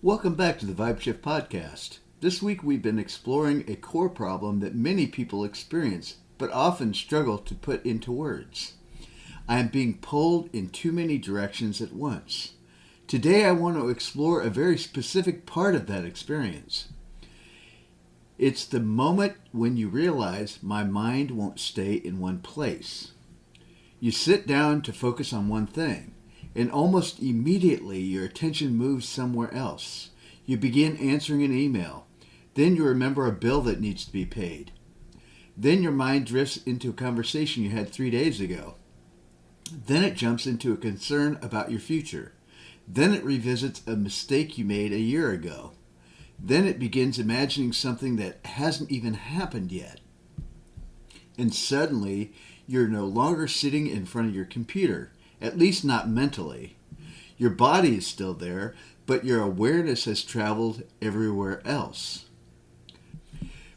Welcome back to the Vibe Shift Podcast. This week we've been exploring a core problem that many people experience, but often struggle to put into words. I am being pulled in too many directions at once. Today I want to explore a very specific part of that experience. It's the moment when you realize my mind won't stay in one place. You sit down to focus on one thing, and almost immediately your attention moves somewhere else. You begin answering an email. Then you remember a bill that needs to be paid. Then your mind drifts into a conversation you had 3 days ago. Then it jumps into a concern about your future. Then it revisits a mistake you made a year ago. Then it begins imagining something that hasn't even happened yet. And suddenly, you're no longer sitting in front of your computer. At least not mentally. Your body is still there, but your awareness has traveled everywhere else.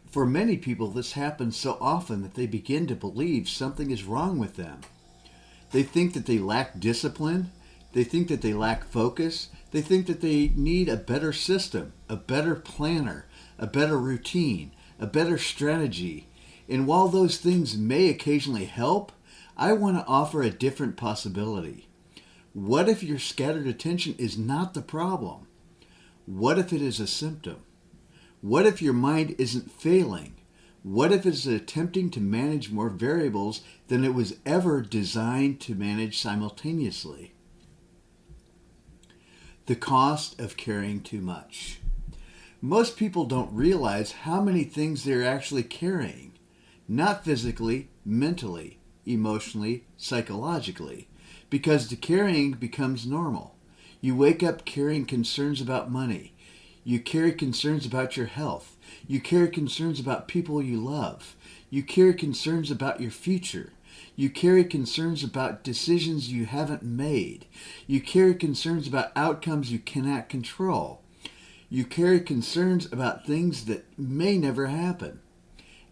For many people, this happens so often that they begin to believe something is wrong with them. They think that they lack discipline. They think that they lack focus. They think that they need a better system, a better planner, a better routine, a better strategy. And while those things may occasionally help, I want to offer a different possibility. What if your scattered attention is not the problem? What if it is a symptom? What if your mind isn't failing? What if it's attempting to manage more variables than it was ever designed to manage simultaneously? The cost of carrying too much. Most people don't realize how many things they're actually carrying. Not physically, mentally, emotionally, psychologically, because the carrying becomes normal. You wake up carrying concerns about money. You carry concerns about your health. You carry concerns about people you love. You carry concerns about your future. You carry concerns about decisions you haven't made. You carry concerns about outcomes you cannot control. You carry concerns about things that may never happen.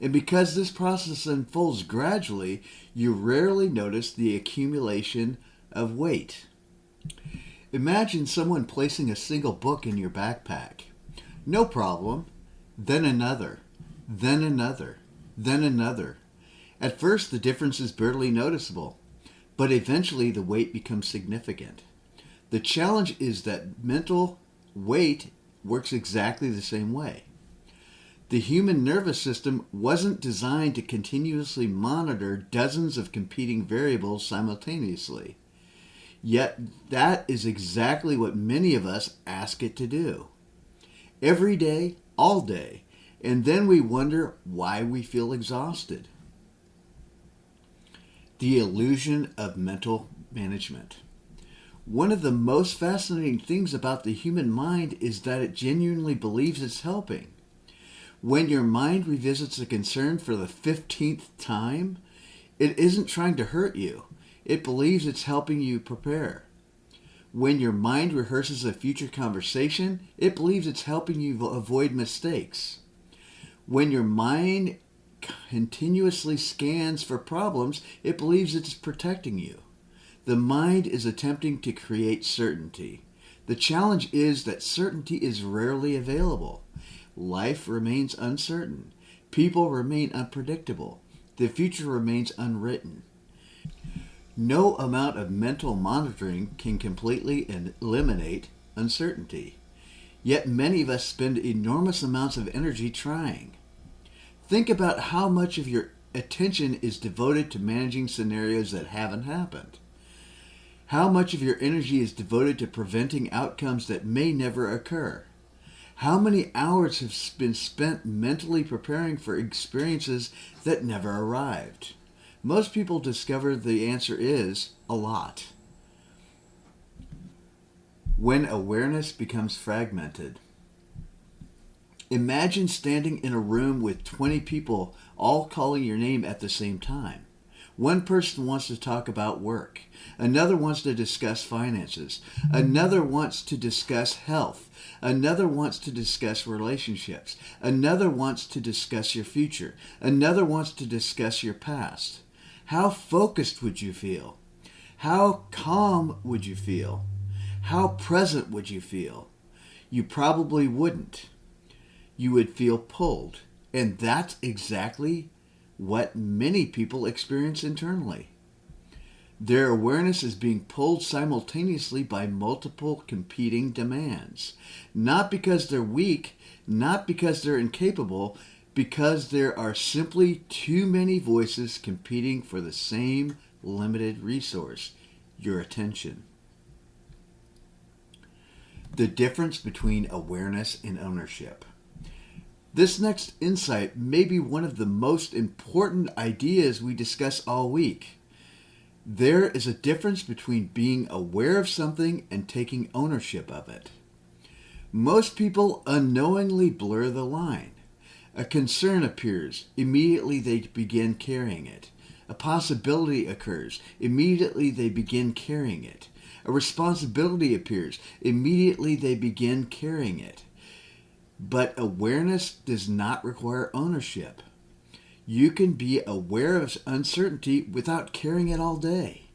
And because this process unfolds gradually, you rarely notice the accumulation of weight. Imagine someone placing a single book in your backpack. No problem. Then another. Then another. Then another. At first, the difference is barely noticeable, but eventually the weight becomes significant. The challenge is that mental weight works exactly the same way. The human nervous system wasn't designed to continuously monitor dozens of competing variables simultaneously. Yet that is exactly what many of us ask it to do. Every day, all day, and then we wonder why we feel exhausted. The illusion of mental management. One of the most fascinating things about the human mind is that it genuinely believes it's helping. When your mind revisits a concern for the 15th time, it isn't trying to hurt you. It believes it's helping you prepare. When your mind rehearses a future conversation, it believes it's helping you avoid mistakes. When your mind continuously scans for problems, it believes it's protecting you. The mind is attempting to create certainty. The challenge is that certainty is rarely available. Life remains uncertain. People remain unpredictable. The future remains unwritten. No amount of mental monitoring can completely eliminate uncertainty. Yet many of us spend enormous amounts of energy trying. Think about how much of your attention is devoted to managing scenarios that haven't happened. How much of your energy is devoted to preventing outcomes that may never occur. How many hours have been spent mentally preparing for experiences that never arrived? Most people discover the answer is a lot. When awareness becomes fragmented. Imagine standing in a room with 20 people all calling your name at the same time. One person wants to talk about work. Another wants to discuss finances. Another wants to discuss health. Another wants to discuss relationships. Another wants to discuss your future. Another wants to discuss your past. How focused would you feel? How calm would you feel? How present would you feel? You probably wouldn't. You would feel pulled. And that's exactly what many people experience internally. Their awareness is being pulled simultaneously by multiple competing demands. Not because they're weak, not because they're incapable, because there are simply too many voices competing for the same limited resource, your attention. The difference between awareness and ownership. This next insight may be one of the most important ideas we discuss all week. There is a difference between being aware of something and taking ownership of it. Most people unknowingly blur the line. A concern appears, immediately they begin carrying it. A possibility occurs, immediately they begin carrying it. A responsibility appears, immediately they begin carrying it. But awareness does not require ownership. You can be aware of uncertainty without carrying it all day.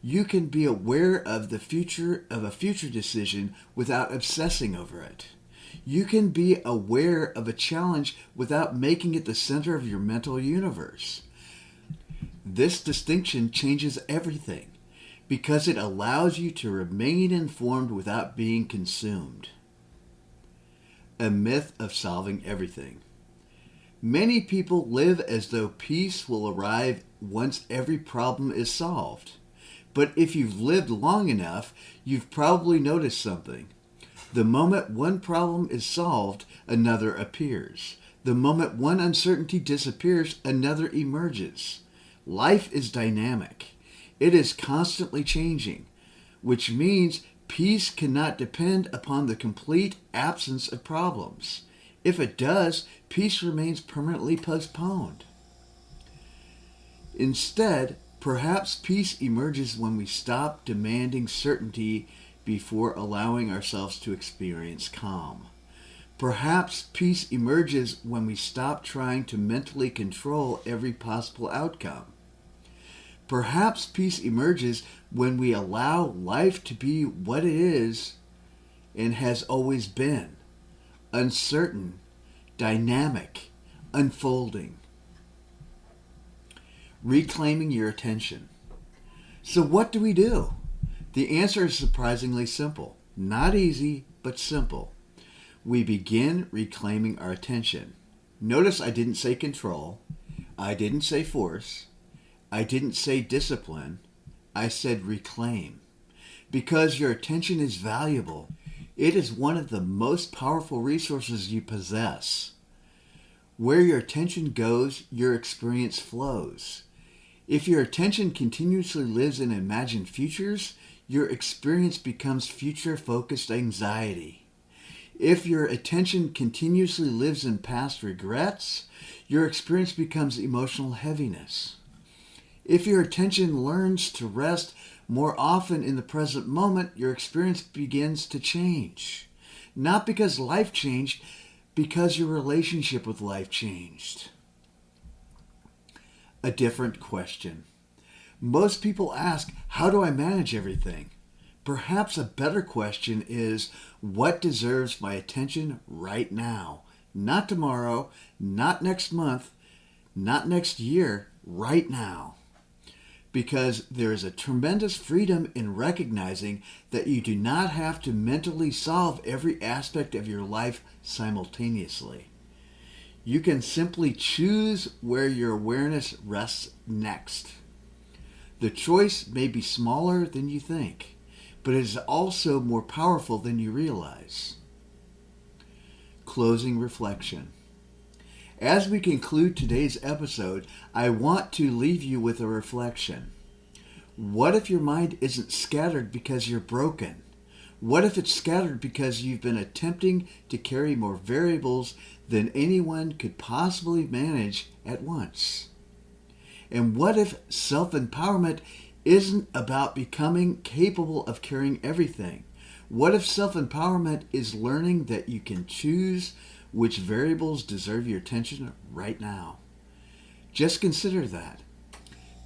You can be aware of a future decision without obsessing over it. You can be aware of a challenge without making it the center of your mental universe. This distinction changes everything because it allows you to remain informed without being consumed. A myth of solving everything. Many people live as though peace will arrive once every problem is solved. But if you've lived long enough, you've probably noticed something. The moment one problem is solved, another appears. The moment one uncertainty disappears, another emerges. Life is dynamic. It is constantly changing, which means peace cannot depend upon the complete absence of problems. If it does, peace remains permanently postponed. Instead, perhaps peace emerges when we stop demanding certainty before allowing ourselves to experience calm. Perhaps peace emerges when we stop trying to mentally control every possible outcome. Perhaps peace emerges when we allow life to be what it is and has always been: uncertain, dynamic, unfolding. Reclaiming your attention. So what do we do? The answer is surprisingly simple. Not easy, but simple. We begin reclaiming our attention. Notice I didn't say control. I didn't say force. I didn't say discipline. I said reclaim. Because your attention is valuable. It is one of the most powerful resources you possess. Where your attention goes, your experience flows. If your attention continuously lives in imagined futures, your experience becomes future-focused anxiety. If your attention continuously lives in past regrets, your experience becomes emotional heaviness. If your attention learns to rest more often in the present moment, your experience begins to change. Not because life changed, because your relationship with life changed. A different question. Most people ask, how do I manage everything? Perhaps a better question is, what deserves my attention right now? Not tomorrow, not next month, not next year, right now. Because there is a tremendous freedom in recognizing that you do not have to mentally solve every aspect of your life simultaneously. You can simply choose where your awareness rests next. The choice may be smaller than you think, but it is also more powerful than you realize. Closing reflection. As we conclude today's episode, I want to leave you with a reflection. What if your mind isn't scattered because you're broken? What if it's scattered because you've been attempting to carry more variables than anyone could possibly manage at once? And what if self-empowerment isn't about becoming capable of carrying everything? What if self-empowerment is learning that you can choose which variables deserve your attention right now? Just consider that,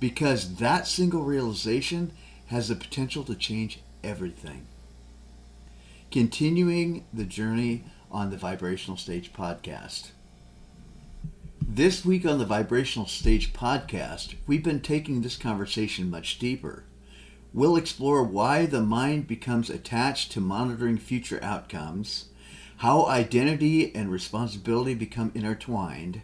because that single realization has the potential to change everything. continuing the journey on the Vibrational Stage podcast. This week on the Vibrational Stage podcast, we've been taking this conversation much deeper. We'll explore why the mind becomes attached to monitoring future outcomes, how identity and responsibility become intertwined,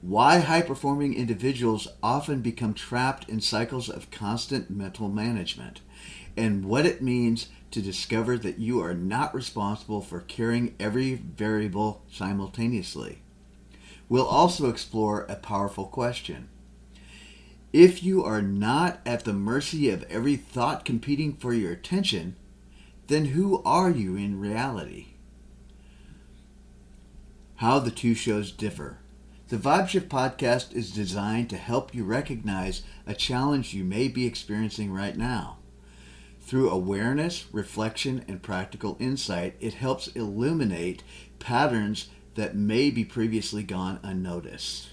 why high-performing individuals often become trapped in cycles of constant mental management, and what it means to discover that you are not responsible for carrying every variable simultaneously. We'll also explore a powerful question. If you are not at the mercy of every thought competing for your attention, then who are you in reality? How the two shows differ. The Vibe Shift podcast is designed to help you recognize a challenge you may be experiencing right now. Through awareness, reflection, and practical insight, it helps illuminate patterns that may be previously gone unnoticed.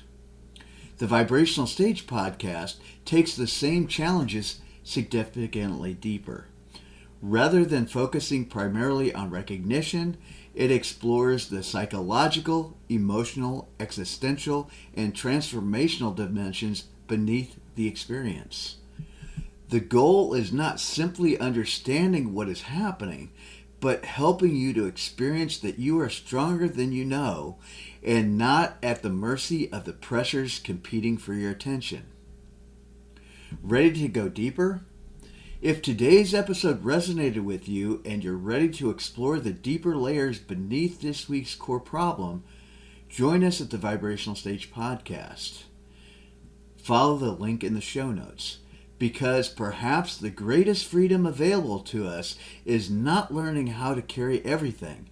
The Vibrational Stage podcast takes the same challenges significantly deeper. Rather than focusing primarily on recognition, it explores the psychological, emotional, existential, and transformational dimensions beneath the experience. The goal is not simply understanding what is happening, but helping you to experience that you are stronger than you know and not at the mercy of the pressures competing for your attention. Ready to go deeper? If today's episode resonated with you and you're ready to explore the deeper layers beneath this week's core problem, join us at the Vibrational Stage podcast. Follow the link in the show notes. Because perhaps the greatest freedom available to us is not learning how to carry everything.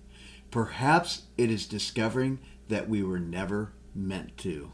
Perhaps it is discovering that we were never meant to.